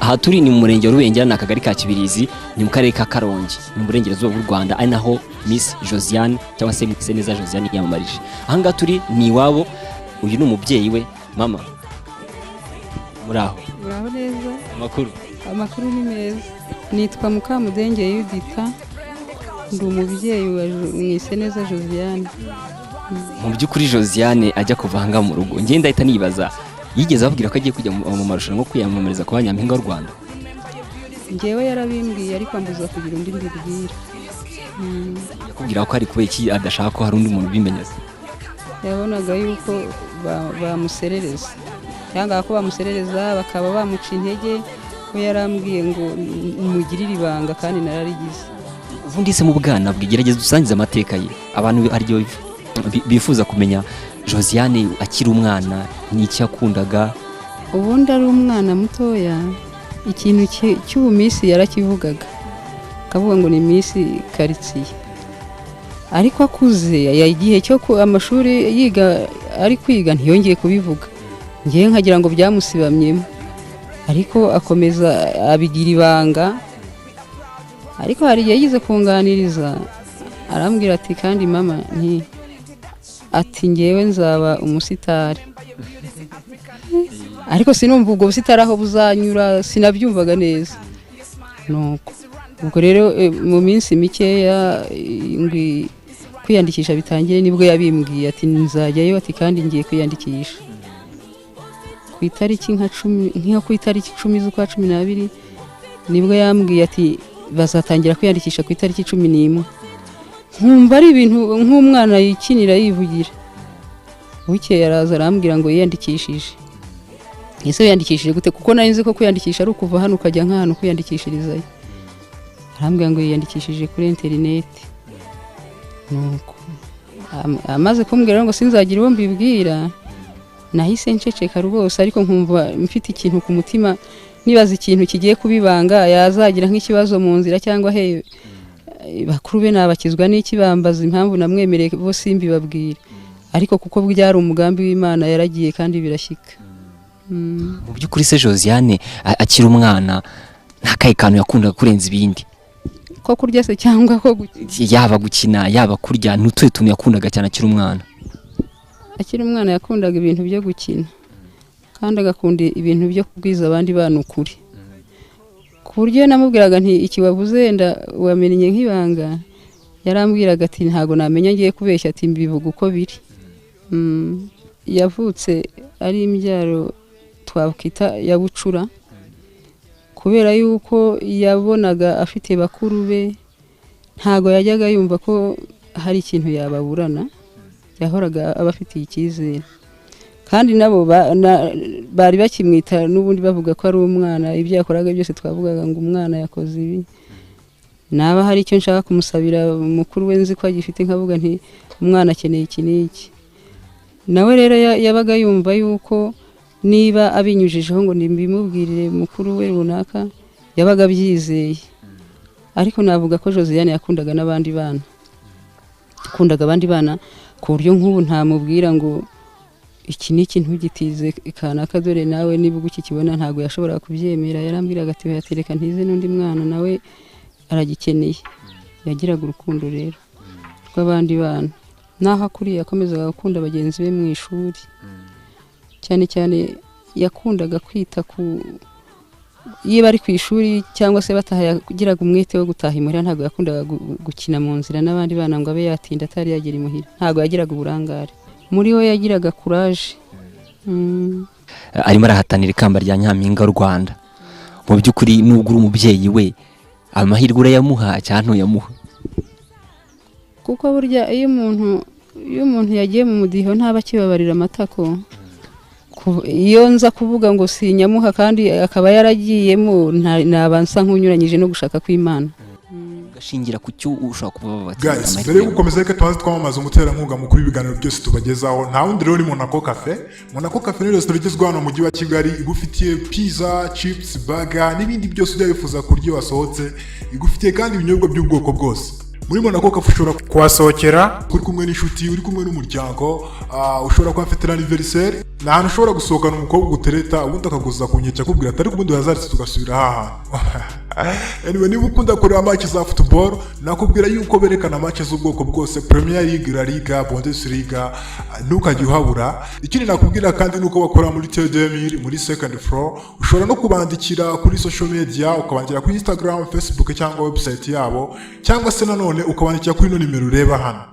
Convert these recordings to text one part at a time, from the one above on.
aha turi ni mu murenge wa Rubengera na akagari ka Kibirizi ni mu karere ka Karongi ni mu burengerazuba bw'u Rwanda ari naho Miss Josiane cyangwa se Mwiseneza Josiane yamumarije. Aha ngaha turi ni iwabo, uyu ni umubyeyi we. Mama muraho neza. Amakuru ni meza. Nitwa Mukamudenge Yudita, ndi umubyeyi wa Mwiseneza Josiane. Mu by'ukuri Josiane ajya kuvanga mu rugo ngenda ahita nibaza yigeze ababwira ko agiye kujya mu marushanwa yo kwiyamamariza kuba nyampinga w'u Rwanda. Ngewe yarabimbwiye ariko ambuza kugira undi mbibwira. Yakubwira ko ari kubera iki adashaka ko hari undi muntu ubimenyeza? Yabonaga yuko bamuserereza, cyangwa ko bamuserereza bakaba bamuca intege, ko yarambwiye ngo umugirire ibanga kandi nararigize. Ubundi se mu bwana bwigerageza dusangiza amateka ye, abantu ari bifuza kumenya Josiane akiri umwana n'iki yakundaga. Ubundi ari umwana mutoya, ikintu cy'ubumisi yarakivugaga, akavuga ngo ni Miss Quartier. Ariko akuze igihe cyo amashuri yiga ari kwiga ntiyongeye kubivuga, ngiye nkagira ngo byamusibamyemo, ariko akomeza abigira ibanga. Ariko hari igihe yize kunganiriza arambwira ati kandi mama ati ngewe nzaba umusitari. Ariko sinumva ubwo busitari aho buzanyura, sinabyumvaga neza. Nuko ubwo rero mu minsi mikeya kwiyandikisha bitangiye nibwo yabimbwiye ati nzajyayo, ati kandi ngiye kwiyandikisha ku itariki ku itariki 10 z'ukwa 12 nibwo yambwiye ati bazatangira kwiyandikisha ku itariki 11. Nkumva ari ibintu nk'umwana yikinira yivugira. Bukeye araza arambwira ngo yiyandikishije. Ese yiyandikishije gute? Kuko nari nzi ko kwiyandikisha ari ukuva hano ukajya nk'ahantu kwiyandikishirizayo. Arambwira ngo yiyandikishije kuri internet. Nuko amaze kumbwira ngo sinzagira uwo mbibwira, nahise nceceka rwose, ariko nkumva mfite ikintu ku mutima, nibaza ikintu kigiye kubibanga, yazagira nk'ikibazo mu nzira cyangwa he bakuru be nabakizwa n'iki bambaza impamvu namwemereye bo simbibabwira. Ariko kuko byari umugambi w'Imana yaragiye kandi birashyika. Mu by'ukuri se Josiane akiri umwana nta kayi kantu yakundaga kurenza ibindi? Ko kurya se cyangwa ko yaba gukina yaba kurya, n'utwe tuntu yakundaga cyane akiri umwana? Akiri umwana yakundaga ibintu byo gukina kandi agakunda ibintu byo kubwiza abandi bantu ukuri. Ku buryo namubwiraga nti iki wavuze wenda wamenye nk'ibanga, yarambwiraga ati ntago namenya ngiye kubeshya, ati mbivuga uko biri. Yavutse ari imbyaro twakita ya bucura, kubera yuko yabonaga afite bakuru be, ntago yajyaga yumva ko hari ikintu yababurana, yahoraga abafitiye icyizere. Kandi nabo bari bakimwita n'ubundi bavuga ko ari umwana, ibyo yakoraga byose twavugaga ngo umwana yakoze ibi. Naba hari icyo nshaka kumusabira mukuru we nzi ko agifite, nkavuga nti umwana akeneye iki n'iki. Nawe rero yabaga yumva yuko niba abinyujijeho ngo nimbimubwirire mukuru we runaka, yabaga byizeye. Ariko navuga ko Josiane yakundaga n'abandi bana, yakundaga abandi bana ku buryo nk'ubu ntamubwira ngo iki ni ikintu gitize kanaka, dore nawe niba ukikibona ntago yashobora kubyemera. Yarambwiraga ati yatereka ntize n'undi mwana nawe aragikeneye. Yagiraga urukundo rero rw'abandi bana, naho akuriye akomezaga gukunda bagenzi be mu ishuri. Cyane cyane yakundaga kwita ku iyo bari ku ishuri cyangwa se bataha, yagiraga umwete wo gutaha imuhira. Ntago yakundaga gukina mu nzira n'abandi bana ngo abe yatinda atari yagera imuhira. Ntago yagiraga uburangare, muri we yagiraga courage. Arimo arahatanira ikamba rya nyampinga w'u Rwanda. Mu by'ukuri nubwo uri umubyeyi we, amahirwe urayamuha cyane ntuyamuha? Kuko burya iyo umuntu yagiye mu mudiho ntaba kibabarira amatako. Iyo nza kuvuga ngo sinyamuha kandi akaba yaragiyemo, nabansa nk'unyuranyije no gushaka kw'Imana. Gashingira ku cyo ushaka kuba bati. Guys, mbere yo gukomeza reka tubanze twamamaza umuterankunga mukuru w'ibiganiro byose tubagezaho. Nta wundi rero ni Monaco Cafe. Monaco Cafe ni restaurant igezweho hano mu mujyi wa Kigali, igufitiye pizza, chips, burger n'ibindi byose ujya wifuza kurya wasohotse. Igufitiye kandi ibinyobwa by'ubwoko bwose. muri Monaco Cafe ushobora kuhasohokera uri kumwe n'inshuti, uri kumwe n'umuryango, ushobora kuba afite anniversaire, ni ahantu ushobora gusohokana umukobwa utereta ubundi akaguza ku nkeke akubwira ati ariko ubundi wazaritse tugasubira aha hantu. Anyway, niba ukunda kureba match za football nakubwira yuko berekana match z'ubwoko bwose, Premier League, La Liga, Bundesliga, ntukajye uhabura. Ikindi nakubwira kandi nuko bakora muri T2000 muri second floor, ushobora no kubandikira kuri social media, ukabandikira kuri Instagram, Facebook cyangwa website yabo, cyangwa se nanone ukabandikira kuri ino nimero ureba hano.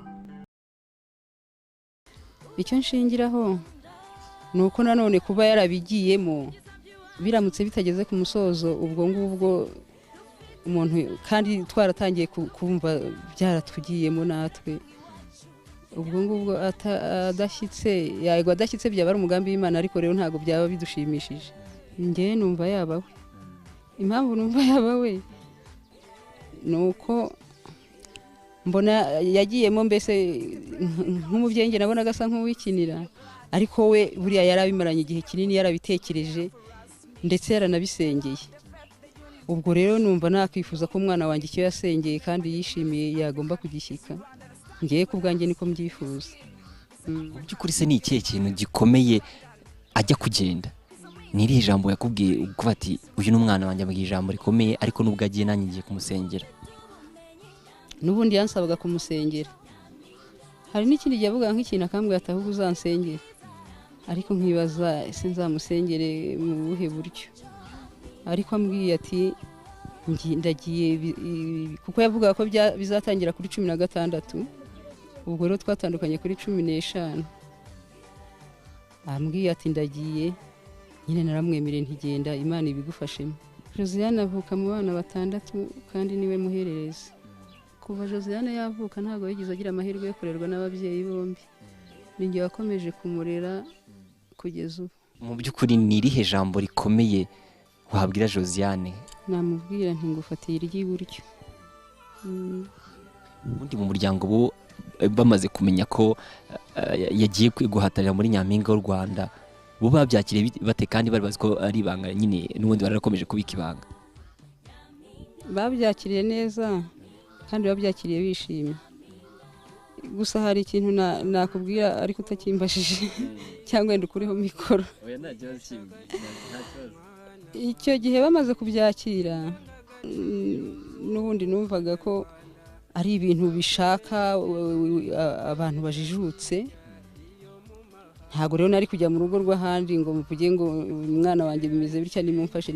Icyo nshingiraho nuko nanone kuba yarabigiyemo biramutse bitageze ku musozo ubwo ngubwo umuntu kandi twaratangiye kumva byaratugiyemo natwe, ubwo ngubwo adashyitse yego adashyitse byaba ari umugambi w'Imana, ariko rero ntago byaba bidushimishije. Njye numva yabawe, impamvu numva yabawe nuko mbona yagiyemo mbese nk'umubyeyi nge nabonaga asa nk'uwikinira, ariko we buriya yarabimaranye igihe kinini, yarabitekereje ndetse yaranabisengeye. Ubwo rero numva nakwifuza ko umwana wanjye icyo yasengeye kandi yishimiye yagomba kugishyika. Ngiye ku bwanjye niko mbyifuza. Mu by'ukuri se ni ikihe kintu gikomeye ajya kugenda? Ni irihe jambo yakubwiye uko ati uyu ni umwana wanjye ambwiye ijambo rikomeye, ariko nubwo agiye nanjye ngiye kumusengera? N'ubundi yansabaga kumusengera. Hari n'ikindi gihe avuga nk'ikintu akambwira ati ahubwo uzansengere, ariko nkibaza ese nzamusengere mu buhe buryo. Ariko ambwiye ati ndagiye, kuko yavugaga ko bizatangira kuri 16, ubwo rero twatandukanye kuri 15. Ambwiye ati ndagiye, nyine naramwemereye ntigenda, Imana ibigufashemo. Josiane avuka mu bana 6 kandi niwe muhererezi. Kuva Josiane yavuka ntago yigize agira amahirwe yo kurerwa n'ababyeyi bombi, ninjye wakomeje kumurera kugeza ubu. Mu by'ukuri ni irihe jambo rikomeye wabwira Josiane? Namubwira nti ngufatiye iry'iburyo. Ubundi mu muryango bo bamaze kumenya ko yagiye guhatanira muri Nyampinga w'u Rwanda, bo babyakiriye bate kandi bari bazi ko ari ibanga nyine n'ubundi barakomeje kubika ibanga? Babyakiriye neza kandi babyakiriye bishimye. Gusa hari ikintu nakubwira ariko utakimbashije cyangwa wenda ukuriho mikoro. Oya nta kibazo kimwe, nta kibazo. Icyo gihe bamaze kubyakira n'ubundi numvaga ko ari ibintu bishaka abantu bajijutse. Ntabwo rero nari kujya mu rugo rw'ahandi ngo mvuge ngo umwana wanjye bimeze bitya nimumfashe.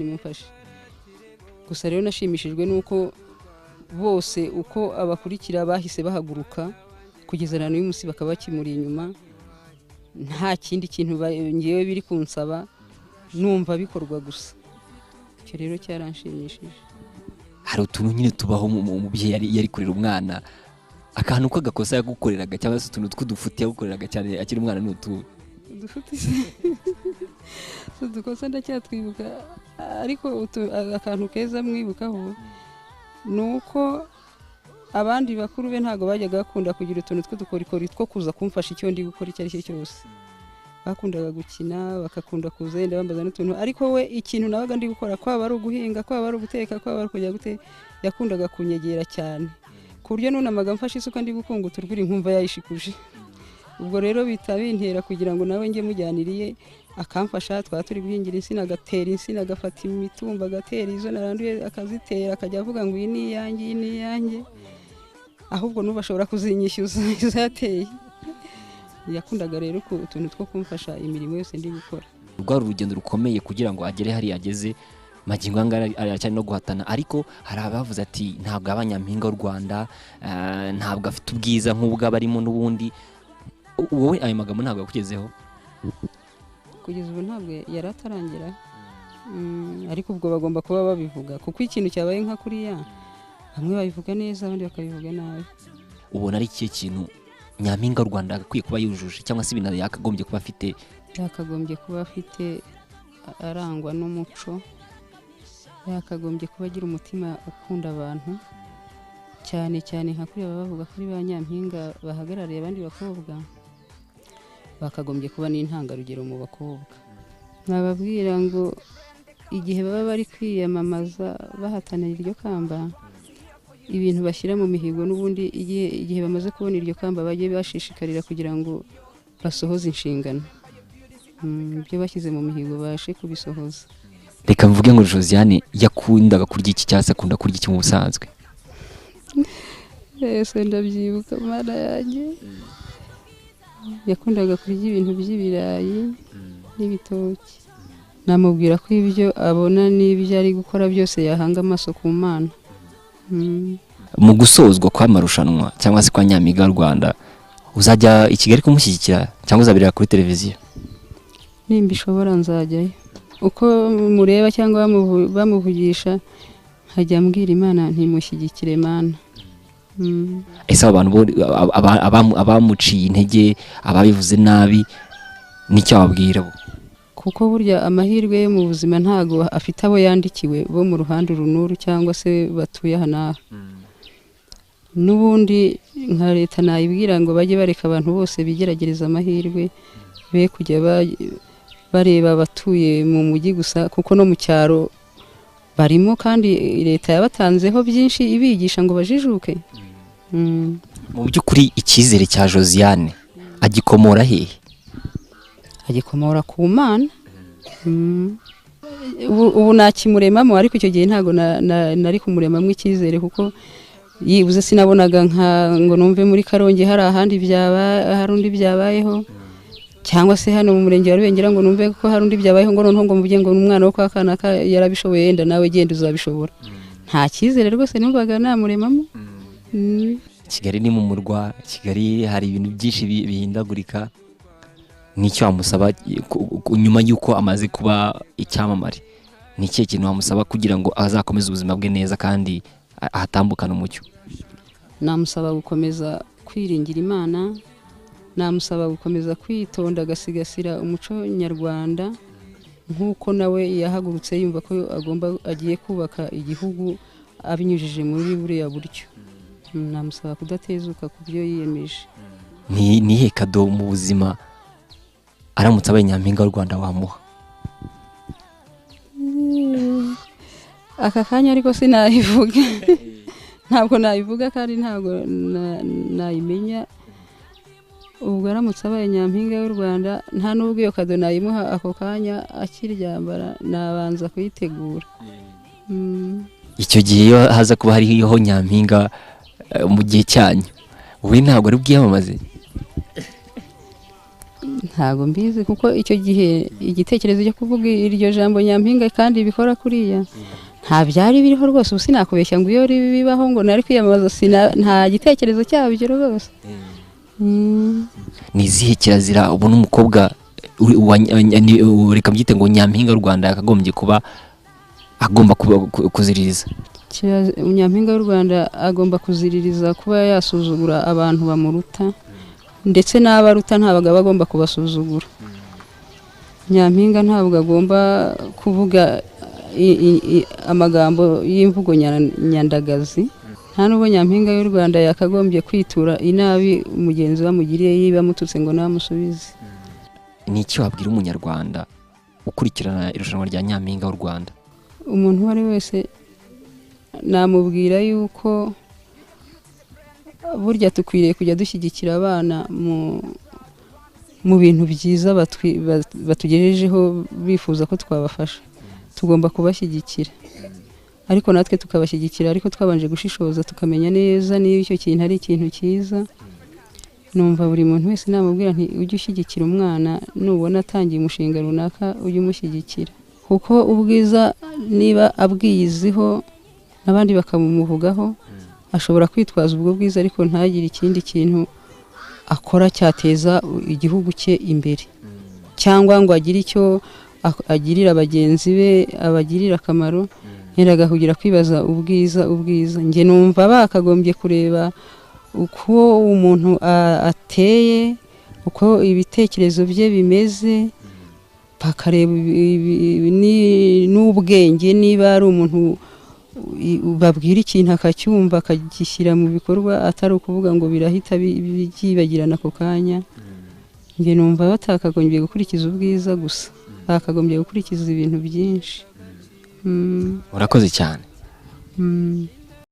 Gusa rero nashimishijwe nuko bose uko abakurikira bahise bahaguruka kugeza na n'uyu munsi bakaba bakimuri inyuma. Nta kindi kintu ngewe biri kunsaba, numva bikorwa gusa. Icyo rero cyaranshimishije. Hari utuntu nyine tubaho umubyeyi yari kurera umwana, akantu ko gakosa yagukoreraga cyangwa se utuntu tw'udufuti yagukoreraga cyane akiri umwana n'utu udufuti dukosa ndacyatwibuka, ariko akantu keza mwibukaho nuko abandi bakuru be ntago bajyaga bakunda kugira utuntu tw'udukorikori two kuza kumfasha icyo ndi gukora icyo ari cyo cyose. Bakundaga gukina, bakakunda kuza yenda bambaza n'utuntu, ariko we ikintu nabaga ndi gukora kwaba ari uguhinga, kwaba ari uguteka, kwaba ari kujya gute, yakundaga kunyegera cyane ku buryo nunamaga mfashe isuka ndi gukunga uturwiri nkumva yayishikuje. Ubwo rero bitabintera kugira ngo nawe nge mujyaniriye akamfasha. Twaba turi guhingira insina, agatera insina, agafata imitumba, agatera izo naranduye akazitera, akajya avuga ngo iyi ni iyanjye, iyi ni iyanjye, ahubwo n'ubashobora kuzinyishyuza izo yateye. Yakundaga rero utuntu two kumfasha imirimo yose ndi gukora. Rwari urugendo rukomeye kugira ngo agere hari ageze, magingo anga aracyari no guhatana, ariko hari abavuze ati ntabwo abanyampinga w'u Rwanda, ntabwo afite ubwiza nk'ubwo abarimo n'ubundi. Wowe ayo magambo ntabwo yakugezeho? Kugeza ubu ntabwo yari atarangira, ariko ubwo bagomba kuba babivuga, kuko ikintu cyabaye nka kuriya bamwe babivuga neza abandi bakabivuga nabi. Ubona ari ikihe kintu Nyampinga w'u Rwanda akwiye kuba yujuje, cyangwa se ibintu yakagombye kuba afite? Yakagombye kuba afite arangwa n'umuco, yakagombye kuba agira umutima ukunda abantu cyane cyane nka kuri bavuga kuri ba Nyampinga bahagarariye abandi bakobwa, bakagombye kuba n'intangarugero mu bakobwa. Nababwira ngo igihe baba bari kwiyamamaza bahatanira iryo kamba, ibintu bashyira mu mihigo n'ubundi igihe bamaze kubona iryo kamba bajye bashishikarira kugira ngo basohoze inshingano. Ibyo bashyize mu mihigo bashe kubisohoza. Reka mvuge ngo Josiane yakundaga kurya iki cyangwa se akunda kurya iki mu busanzwe? Ese ndabyibuka mara yanjye yakundaga kurya ibintu by'ibirayi n'ibitoki. Namubwira ko ibyo abona n'ibyo ari gukora byose yahanga amaso ku Mana. Mu gusozwa kw'amarushanwa cyangwa se kwa Nyampinga w'u Rwanda uzajya i Kigali kumushyigikira cyangwa uzabirira kuri televiziyo? Nimba ishobora nzajyayo, uko mureba cyangwa bamuvugisha nkajya mbwira Imana ntimushyigikire Mana. Ese abantu abamuciye intege, ababivuze nabi, nicyo ababwira bo? Kuko burya amahirwe yo mu buzima ntago afite abo yandikiwe bo mu ruhande runuru cyangwa se batuye aha n'aha. N'ubundi nka leta nayibwira ngo bajye bareka abantu bose bigeragereza amahirwe, be kujya bareba abatuye mu mujyi gusa, kuko no mu cyaro barimo kandi leta yabatanzeho byinshi ibigisha ngo bajijuke. Mu by'ukuri icyizere cya Josiane agikomora hehe? Agikomora ku Mana. Ubu nakimuremamo, ariko icyo gihe ntago nari kumuremamo icyizere, kuko yibuze sinabonaga ngo numve muri Karongi hari hari undi byabayeho, cyangwa se hano mu murenge wa Rubengera ngo numve ko hari undi byabayeho ngo noneho ngo mvuge ngo umwana wo kwa Kanaka yarabishoboye, yenda nawe genda uzabishobora. Nta cyizere rwose numvaga namuremamo. Kigali ni mu murwa, Kigali hari ibintu byinshi bihindagurika. Nicyo wamusaba nyuma y'uko amaze kuba icyamamare? Ni ikihe kintu wamusaba kugira ngo azakomeze ubuzima bwe neza kandi ahatambukana umucyo? Namusaba gukomeza kwiringira Imana, namusaba gukomeza kwitonda, agasigasira umuco nyarwanda nk'uko nawe yahagurutse yumva ko agiye kubaka igihugu abinyujije muri buriya buryo. Namusaba kudatezuka ku byo yiyemeje. Ni he kado mu buzima aramutse abaye Nyampinga w'u Rwanda wamuha? Aka kanya ariko sinayivuga. Ntabwo nayivuga kandi ntabwo nayimenya. Ubwo aramutse abaye Nyampinga w'u Rwanda nta n'ubwo iyo kado nayimuha ako kanya akiryambara, nabanza kuyitegura. Icyo gihe iyo haza kuba hariho Nyampinga mu gihe cyanyu, wowe ntabwo ari bwiyamamaze? Ntago mbizi, kuko icyo gihe igitekerezo cyo kuvuga iryo jambo Nyampinga kandi bikora kuriya nta byari biriho rwose. Ubu sinakubeshya ngo iyo bibaho ngo nari kwiyamamaza, nta gitekerezo cyabyo rwose. Ni izihe kirazira ubona umukobwa reka mbyite ngo Nyampinga w'u Rwanda yakagombye kuba agomba kuziririza? Nyampinga w'u Rwanda agomba kuziririza kuba yasuzugura abantu bamuruta, ndetse n'abaruta ntabwo bagomba kubasuzugura. Nyampinga ntabwo agomba kuvuga amagambo y'imvugo nyandagazi. Nta nubwo Nyampinga y'u Rwanda yakagombye kwitura inabi umugenzi wamugiriye yiba amututse ngo namusubize. Ni iki wabwira umunyarwanda ukurikirana irushanwa rya Nyampinga w'u Rwanda? Umuntu uwo ari wese namubwira yuko burya tukwiriye kujya dushyigikira abana mu bintu byiza batugejejeho bifuza ko twabafasha. Tugomba kubashyigikira, ariko natwe tukabashyigikira, ariko twabanje gushishoza tukamenya neza niba icyo kintu ari ikintu cyiza. Numva buri muntu wese namubwira nti ujye ushyigikira umwana, nubona atangiye umushinga runaka ujye umushyigikira, kuko ubwiza niba abwiyiziho n'abandi bakamumuvugaho, ashobora kwitwaza ubwo bwiza ariko ntagire ikindi kintu akora cyateza igihugu cye imbere, cyangwa ngo agire icyo agirira bagenzi be, abagirira akamaro. Nteragahugira kwibaza ubwiza. Nge numva bakagombye kureba uko umuntu ateye, uko ibitekerezo bye bimeze, bakareba n'ubwenge, niba ari umuntu babwira ikintu akacyumva akagishyira mu bikorwa, atari ukuvuga ngo birahita byibagirana ako kanya. Nge numva batakagombye gukurikiza ubwiza gusa, bakagombye gukurikiza ibintu byinshi. Urakoze cyane.